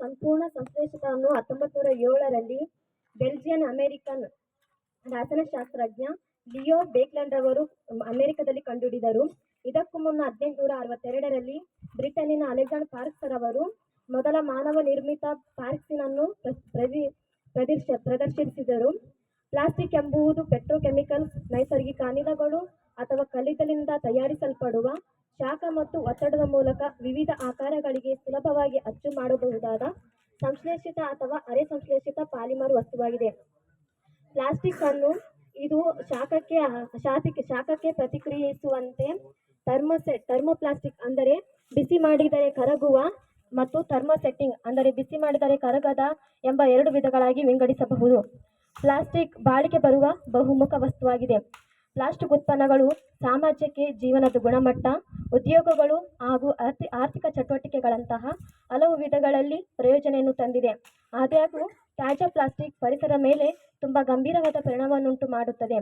ಸಂಪೂರ್ಣ ಸಂಶ್ಲೇಷಕವನ್ನು 1907ರಲ್ಲಿ Belgian American ರಸಾಯನಶಾಸ್ತ್ರಜ್ಞ Leo ಬೇಕ್ಲೆಂಡ್ ರವರು ಅಮೆರಿಕದಲ್ಲಿ ಕಂಡುಹಿಡಿದರು. ಇದಕ್ಕೂ ಮುನ್ನ 1862ರಲ್ಲಿ ಬ್ರಿಟನ್ನಿನ ಅಲೆಕ್ಸಾಂಡರ್ ಪಾರ್ಕ್ಸ್ ರವರು ಮೊದಲ ಮಾನವ ನಿರ್ಮಿತ ಪಾರ್ಕ್ಸಿನನ್ನು ಪ್ರದರ್ಶಿಸಿದರು. ಪ್ಲಾಸ್ಟಿಕ್ ಎಂಬುದು ಪೆಟ್ರೋಕೆಮಿಕಲ್ಸ್, ನೈಸರ್ಗಿಕ ಅನಿಲಗಳು ಅಥವಾ ಕಲ್ಲಿದ್ದಲಿನಿಂದ ತಯಾರಿಸಲ್ಪಡುವ ಶಾಖ ಮತ್ತು ಒತ್ತಡದ ಮೂಲಕ ವಿವಿಧ ಆಕಾರಗಳಿಗೆ ಸುಲಭವಾಗಿ ಅಚ್ಚು ಮಾಡಬಹುದಾದ ಸಂಶ್ಲೇಷಿತ ಅಥವಾ ಅರೆ ಸಂಶ್ಲೇಷಿತ ಪಾಲಿಮರ್ ವಸ್ತುವಾಗಿದೆ. ಪ್ಲಾಸ್ಟಿಕ್ ಅನ್ನು ಇದು ಶಾಖಕ್ಕೆ ಪ್ರತಿಕ್ರಿಯಿಸುವಂತೆ ಥರ್ಮೋಪ್ಲಾಸ್ಟಿಕ್ ಅಂದರೆ ಬಿಸಿ ಮಾಡಿದರೆ ಕರಗುವ ಮತ್ತು ಥರ್ಮೋಸೆಟ್ಟಿಂಗ್ ಅಂದರೆ ಬಿಸಿ ಮಾಡಿದರೆ ಕರಗದ ಎಂಬ ಎರಡು ವಿಧಗಳಾಗಿ ವಿಂಗಡಿಸಬಹುದು. ಪ್ಲಾಸ್ಟಿಕ್ ಬಾಳಿಕೆ ಬರುವ ಬಹುಮುಖ ವಸ್ತುವಾಗಿದೆ. ಪ್ಲಾಸ್ಟಿಕ್ ಉತ್ಪನ್ನಗಳು ಸಾಮಾಜಿಕ ಜೀವನದ ಗುಣಮಟ್ಟ, ಉದ್ಯೋಗಗಳು ಹಾಗೂ ಆರ್ಥಿಕ ಚಟುವಟಿಕೆಗಳಂತಹ ಹಲವು ವಿಧಗಳಲ್ಲಿ ಪ್ರಯೋಜನೆಯನ್ನು ತಂದಿದೆ. ಆದಾಗ್ಯೂ ತ್ಯಾಜ್ಯ ಪ್ಲಾಸ್ಟಿಕ್ ಪರಿಸರದ ಮೇಲೆ ತುಂಬ ಗಂಭೀರವಾದ ಪರಿಣಾಮವನ್ನುಂಟು ಮಾಡುತ್ತದೆ.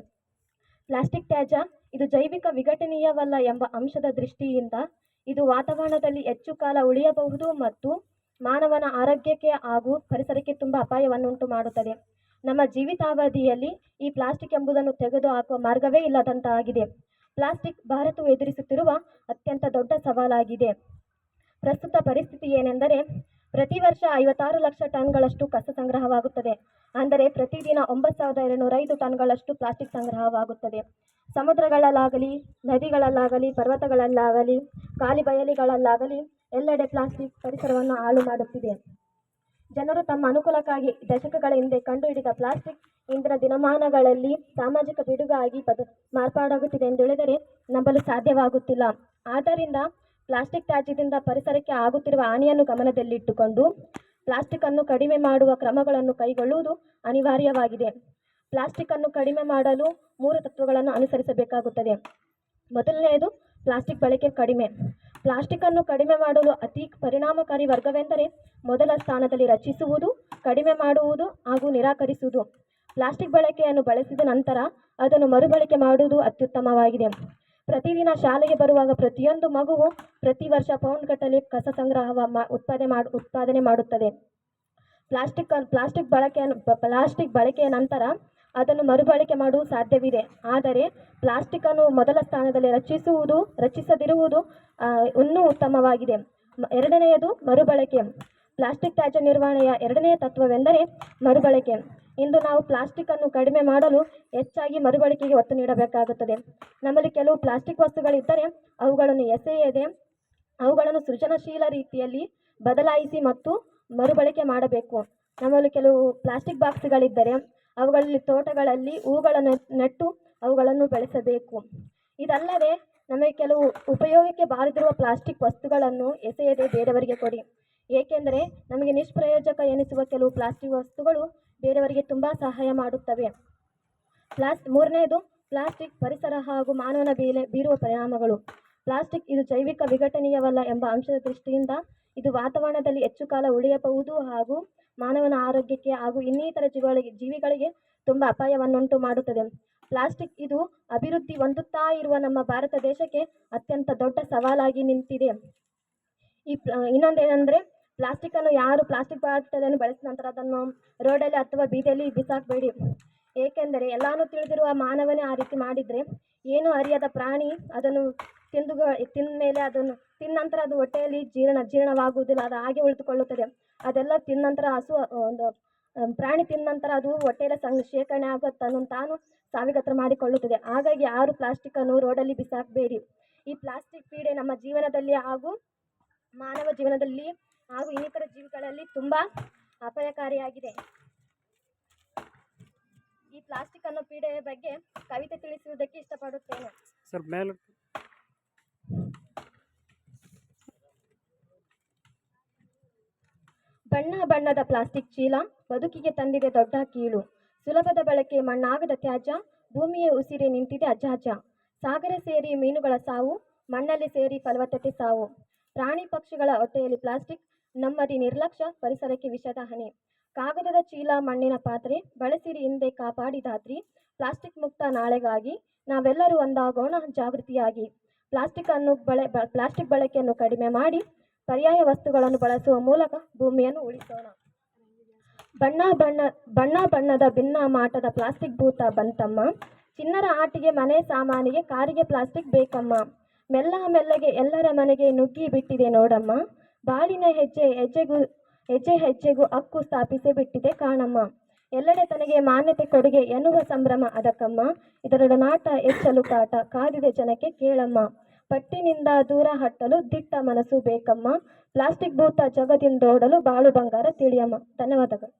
ಪ್ಲಾಸ್ಟಿಕ್ ತ್ಯಾಜ್ಯ ಇದು ಜೈವಿಕ ವಿಘಟನೀಯವಲ್ಲ ಎಂಬ ಅಂಶದ ದೃಷ್ಟಿಯಿಂದ ಇದು ವಾತಾವರಣದಲ್ಲಿ ಹೆಚ್ಚು ಕಾಲ ಉಳಿಯಬಹುದು ಮತ್ತು ಮಾನವನ ಆರೋಗ್ಯಕ್ಕೆ ಹಾಗೂ ಪರಿಸರಕ್ಕೆ ತುಂಬ ಅಪಾಯವನ್ನುಂಟು ಮಾಡುತ್ತದೆ. ನಮ್ಮ ಜೀವಿತಾವಧಿಯಲ್ಲಿ ಈ ಪ್ಲಾಸ್ಟಿಕ್ ಎಂಬುದನ್ನು ತೆಗೆದುಹಾಕುವ ಮಾರ್ಗವೇ ಇಲ್ಲದಂತಾಗಿದೆ. ಪ್ಲಾಸ್ಟಿಕ್ ಭಾರತವು ಎದುರಿಸುತ್ತಿರುವ ಅತ್ಯಂತ ದೊಡ್ಡ ಸವಾಲಾಗಿದೆ. ಪ್ರಸ್ತುತ ಪರಿಸ್ಥಿತಿ ಏನೆಂದರೆ, ಪ್ರತಿ ವರ್ಷ 56 ಲಕ್ಷ ಟನ್ಗಳಷ್ಟು ಕಸ ಸಂಗ್ರಹವಾಗುತ್ತದೆ. ಅಂದರೆ ಪ್ರತಿದಿನ 9205 ಟನ್ಗಳಷ್ಟು ಪ್ಲಾಸ್ಟಿಕ್ ಸಂಗ್ರಹವಾಗುತ್ತದೆ. ಸಮುದ್ರಗಳಲ್ಲಾಗಲಿ, ನದಿಗಳಲ್ಲಾಗಲಿ, ಪರ್ವತಗಳಲ್ಲಾಗಲಿ, ಖಾಲಿ ಬಯಲಿಗಳಲ್ಲಾಗಲಿ ಎಲ್ಲೆಡೆ ಪ್ಲಾಸ್ಟಿಕ್ ಪರಿಸರವನ್ನು ಹಾಳು ಮಾಡುತ್ತಿದೆ. ಜನರು ತಮ್ಮ ಅನುಕೂಲಕ್ಕಾಗಿ ದಶಕಗಳ ಹಿಂದೆ ಕಂಡುಹಿಡಿದ ಪ್ಲಾಸ್ಟಿಕ್ ಇಂದಿನ ದಿನಮಾನಗಳಲ್ಲಿ ಸಾಮಾಜಿಕ ಪಿಡುಗಾಗಿ ಮಾರ್ಪಾಡಾಗುತ್ತಿದೆ ಎಂದು ಹೇಳಿದರೆ ನಂಬಲು ಸಾಧ್ಯವಾಗುತ್ತಿಲ್ಲ. ಆದ್ದರಿಂದ ಪ್ಲಾಸ್ಟಿಕ್ ತ್ಯಾಜ್ಯದಿಂದ ಪರಿಸರಕ್ಕೆ ಆಗುತ್ತಿರುವ ಹಾನಿಯನ್ನು ಗಮನದಲ್ಲಿಟ್ಟುಕೊಂಡು ಪ್ಲಾಸ್ಟಿಕ್ ಅನ್ನು ಕಡಿಮೆ ಮಾಡುವ ಕ್ರಮಗಳನ್ನು ಕೈಗೊಳ್ಳುವುದು ಅನಿವಾರ್ಯವಾಗಿದೆ. ಪ್ಲಾಸ್ಟಿಕ್ ಅನ್ನು ಕಡಿಮೆ ಮಾಡಲು 3 ತತ್ವಗಳನ್ನು ಅನುಸರಿಸಬೇಕಾಗುತ್ತದೆ. ಮೊದಲನೆಯದು ಪ್ಲಾಸ್ಟಿಕ್ ಬಳಕೆ ಕಡಿಮೆ. ಪ್ಲಾಸ್ಟಿಕ್ ಅನ್ನು ಕಡಿಮೆ ಮಾಡಲು ಅತಿ ಪರಿಣಾಮಕಾರಿ ಮಾರ್ಗವೆಂದರೆ ಮೊದಲ ಸ್ಥಾನದಲ್ಲಿ ರಚಿಸುವುದು, ಕಡಿಮೆ ಮಾಡುವುದು ಹಾಗೂ ನಿರಾಕರಿಸುವುದು. ಪ್ಲಾಸ್ಟಿಕ್ ಬಳಕೆಯನ್ನು ಬಳಸಿದ ನಂತರ ಅದನ್ನು ಮರುಬಳಕೆ ಮಾಡುವುದು ಅತ್ಯುತ್ತಮವಾಗಿದೆ. ಪ್ರತಿದಿನ ಶಾಲೆಗೆ ಬರುವಾಗ ಪ್ರತಿಯೊಂದು ಮಗುವು ಪ್ರತಿ ವರ್ಷ ಪೌಂಡ್ಗಟ್ಟಲೆ ಕಸ ಉತ್ಪಾದನೆ ಮಾಡುತ್ತದೆ. ಪ್ಲಾಸ್ಟಿಕ್ ಬಳಕೆಯ ನಂತರ ಅದನ್ನು ಮರುಬಳಕೆ ಮಾಡುವುದು ಸಾಧ್ಯವಿದೆ. ಆದರೆ ಪ್ಲಾಸ್ಟಿಕ್ ಅನ್ನು ಮೊದಲ ಸ್ಥಾನದಲ್ಲಿ ರಚಿಸದಿರುವುದು ಇನ್ನೂ ಉತ್ತಮವಾಗಿದೆ. ಎರಡನೆಯದು ಮರುಬಳಕೆ. ಪ್ಲಾಸ್ಟಿಕ್ ತ್ಯಾಜ್ಯ ನಿರ್ವಹಣೆಯ ಎರಡನೆಯ ತತ್ವವೆಂದರೆ ಮರುಬಳಕೆ. ಇಂದು ನಾವು ಪ್ಲಾಸ್ಟಿಕ್ ಅನ್ನು ಕಡಿಮೆ ಮಾಡಲು ಹೆಚ್ಚಾಗಿ ಮರುಬಳಕೆಗೆ ಒತ್ತು ನೀಡಬೇಕಾಗುತ್ತದೆ. ನಮ್ಮಲ್ಲಿ ಕೆಲವು ಪ್ಲಾಸ್ಟಿಕ್ ವಸ್ತುಗಳಿದ್ದರೆ ಅವುಗಳನ್ನು ಎಸೆಯದೆ ಅವುಗಳನ್ನು ಸೃಜನಶೀಲ ರೀತಿಯಲ್ಲಿ ಬದಲಾಯಿಸಿ ಮತ್ತು ಮರುಬಳಕೆ ಮಾಡಬೇಕು. ನಮ್ಮಲ್ಲಿ ಕೆಲವು ಪ್ಲಾಸ್ಟಿಕ್ ಬಾಕ್ಸ್ಗಳಿದ್ದರೆ ಅವುಗಳಲ್ಲಿ ತೋಟಗಳಲ್ಲಿ ಹೂಗಳನ್ನು ನೆಟ್ಟು ಅವುಗಳನ್ನು ಬೆಳೆಸಬೇಕು. ಇದಲ್ಲದೆ ನಮಗೆ ಕೆಲವು ಉಪಯೋಗಕ್ಕೆ ಬಾರದಿರುವ ಪ್ಲಾಸ್ಟಿಕ್ ವಸ್ತುಗಳನ್ನು ಎಸೆಯದೆ ಬೇರೆಯವರಿಗೆ ಕೊಡಿ. ಏಕೆಂದರೆ ನಮಗೆ ನಿಷ್ಪ್ರಯೋಜಕ ಎನಿಸುವ ಕೆಲವು ಪ್ಲಾಸ್ಟಿಕ್ ವಸ್ತುಗಳು ಬೇರೆಯವರಿಗೆ ತುಂಬ ಸಹಾಯ ಮಾಡುತ್ತವೆ. ಮೂರನೆಯದು ಪ್ಲಾಸ್ಟಿಕ್ ಪರಿಸರ ಹಾಗೂ ಮಾನವನ ಮೇಲೆ ಬೀರುವ ಪರಿಣಾಮಗಳು. ಪ್ಲಾಸ್ಟಿಕ್ ಇದು ಜೈವಿಕ ವಿಘಟನೀಯವಲ್ಲ ಎಂಬ ಅಂಶದ ದೃಷ್ಟಿಯಿಂದ ಇದು ವಾತಾವರಣದಲ್ಲಿ ಹೆಚ್ಚು ಕಾಲ ಉಳಿಯಬಹುದು ಹಾಗೂ ಮಾನವನ ಆರೋಗ್ಯಕ್ಕೆ ಹಾಗೂ ಇನ್ನಿತರ ಜೀವಿಗಳಿಗೆ ತುಂಬ ಅಪಾಯವನ್ನುಂಟು ಮಾಡುತ್ತದೆ. ಪ್ಲಾಸ್ಟಿಕ್ ಇದು ಅಭಿವೃದ್ಧಿ ಹೊಂದುತ್ತಾ ಇರುವ ನಮ್ಮ ಭಾರತ ದೇಶಕ್ಕೆ ಅತ್ಯಂತ ದೊಡ್ಡ ಸವಾಲಾಗಿ ನಿಂತಿದೆ. ಇನ್ನೊಂದೇನೆಂದರೆ ಪ್ಲಾಸ್ಟಿಕ್ ಅನ್ನು ಯಾರು ಪ್ಲಾಸ್ಟಿಕ್ ಬಾಟಲನ್ನು ಬಳಸಿದ ನಂತರ ಅದನ್ನು ರೋಡಲ್ಲಿ ಅಥವಾ ಬೀದಿಯಲ್ಲಿ ಬಿಸಾಕಬೇಡಿ. ಏಕೆಂದರೆ ಎಲ್ಲಾನು ತಿಳಿದಿರುವ ಮಾನವನೇ ಆ ರೀತಿ ಮಾಡಿದರೆ ಏನು ಅರಿಯದ ಪ್ರಾಣಿ ಅದನ್ನು ತಿಂದ ಮೇಲೆ ಅದನ್ನು ತಿಂದ ನಂತರ ಅದು ಹೊಟ್ಟೆಯಲ್ಲಿ ಜೀರ್ಣವಾಗುವುದಿಲ್ಲ, ಅದು ಹಾಗೆ ಉಳಿದುಕೊಳ್ಳುತ್ತದೆ. ಅದೆಲ್ಲ ತಿಂದ ನಂತರ ಒಂದು ಪ್ರಾಣಿ ತಿಂದ ನಂತರ ಅದು ಹೊಟ್ಟೆಯಲ್ಲಿ ಶೇಖರಣೆ ಆಗೋ ತಾನು ಸಾವಿಗತ್ರ ಮಾಡಿಕೊಳ್ಳುತ್ತದೆ. ಹಾಗಾಗಿ ಯಾರು ಪ್ಲಾಸ್ಟಿಕ್ ಅನ್ನು ರೋಡಲ್ಲಿ ಬಿಸಾಕಬೇಡಿ. ಈ ಪ್ಲಾಸ್ಟಿಕ್ ಪೀಡೆ ನಮ್ಮ ಜೀವನದಲ್ಲಿ ಹಾಗೂ ಮಾನವ ಜೀವನದಲ್ಲಿ ಹಾಗೂ ಇನ್ನಿತರ ಜೀವಿಗಳಲ್ಲಿ ತುಂಬ ಅಪಾಯಕಾರಿಯಾಗಿದೆ. ಈ ಪ್ಲಾಸ್ಟಿಕ್ ಅನ್ನೋ ಪೀಡೆಯ ಬಗ್ಗೆ ಕವಿತೆ ತಿಳಿಸುವುದಕ್ಕೆ ಇಷ್ಟಪಡುತ್ತೇನೆ. ಬಣ್ಣ ಬಣ್ಣದ ಪ್ಲಾಸ್ಟಿಕ್ ಚೀಲ ಬದುಕಿಗೆ ತಂದಿದೆ ದೊಡ್ಡ ಕೀಳು. ಸುಲಭದ ಬಳಕೆ ಮಣ್ಣಾಗದ ತ್ಯಾಜ್ಯ, ಭೂಮಿಯ ಉಸಿರೇ ನಿಂತಿದೆ ಅಜ್ಜಾಜ. ಸಾಗರ ಸೇರಿ ಮೀನುಗಳ ಸಾವು, ಮಣ್ಣಲ್ಲಿ ಸೇರಿ ಫಲವತ್ತತೆ ಸಾವು. ಪ್ರಾಣಿ ಪಕ್ಷಿಗಳ ಹೊಟ್ಟೆಯಲ್ಲಿ ಪ್ಲಾಸ್ಟಿಕ್, ನಮ್ಮದಿ ನಿರ್ಲಕ್ಷ್ಯ ಪರಿಸರಕ್ಕೆ ವಿಷದ ಹನಿ. ಕಾಗದದ ಚೀಲ, ಮಣ್ಣಿನ ಪಾತ್ರೆ ಬಳಸಿರಿ ಹಿಂದೆ ಕಾಪಾಡಿದಾತ್ರಿ. ಪ್ಲಾಸ್ಟಿಕ್ ಮುಕ್ತ ನಾಳೆಗಾಗಿ ನಾವೆಲ್ಲರೂ ಒಂದಾಗೋಣ ಜಾಗೃತಿಯಾಗಿ. ಪ್ಲಾಸ್ಟಿಕ್ ಬಳಕೆಯನ್ನು ಕಡಿಮೆ ಮಾಡಿ ಪರ್ಯಾಯ ವಸ್ತುಗಳನ್ನು ಬಳಸುವ ಮೂಲಕ ಭೂಮಿಯನ್ನು ಉಳಿಸೋಣ. ಬಣ್ಣದ ಭಿನ್ನ ಮಾಟದ ಪ್ಲಾಸ್ಟಿಕ್ ಭೂತ ಬಂತಮ್ಮ. ಚಿನ್ನರ ಆಟಿಗೆ, ಮನೆ ಸಾಮಾನಿಗೆ, ಕಾರಿಗೆ ಪ್ಲಾಸ್ಟಿಕ್ ಬೇಕಮ್ಮ. ಮೆಲ್ಲಗೆ ಎಲ್ಲರ ಮನೆಗೆ ನುಗ್ಗಿ ಬಿಟ್ಟಿದೆ ನೋಡಮ್ಮ. ಬಾಳಿನ ಹೆಜ್ಜೆ ಹೆಜ್ಜೆಗೂ ಹಕ್ಕು ಸ್ಥಾಪಿಸಿ ಬಿಟ್ಟಿದೆ ಕಾಣಮ್ಮ. ಎಲ್ಲೆಡೆ ತನಗೆ ಮಾನ್ಯತೆ ಕೊಡುಗೆ ಎನ್ನುವ ಸಂಭ್ರಮ ಅದಕ್ಕಮ್ಮ. ಇದರೊಡನಾಟ ಹೆಚ್ಚಲು ಕಾಟ ಕಾದಿದೆ ಜನಕ್ಕೆ ಕೇಳಮ್ಮ. ಪಟ್ಟಿನಿಂದ ದೂರ ಹಟ್ಟಲು ದಿಟ್ಟ ಮನಸ್ಸು ಬೇಕಮ್ಮ. ಪ್ಲಾಸ್ಟಿಕ್ ಭೂತ ಜಗದಿಂದೋಡಲು ಬಾಳು ಬಂಗಾರ ತಿಳಿಯಮ್ಮ. ಧನ್ಯವಾದಗಳು.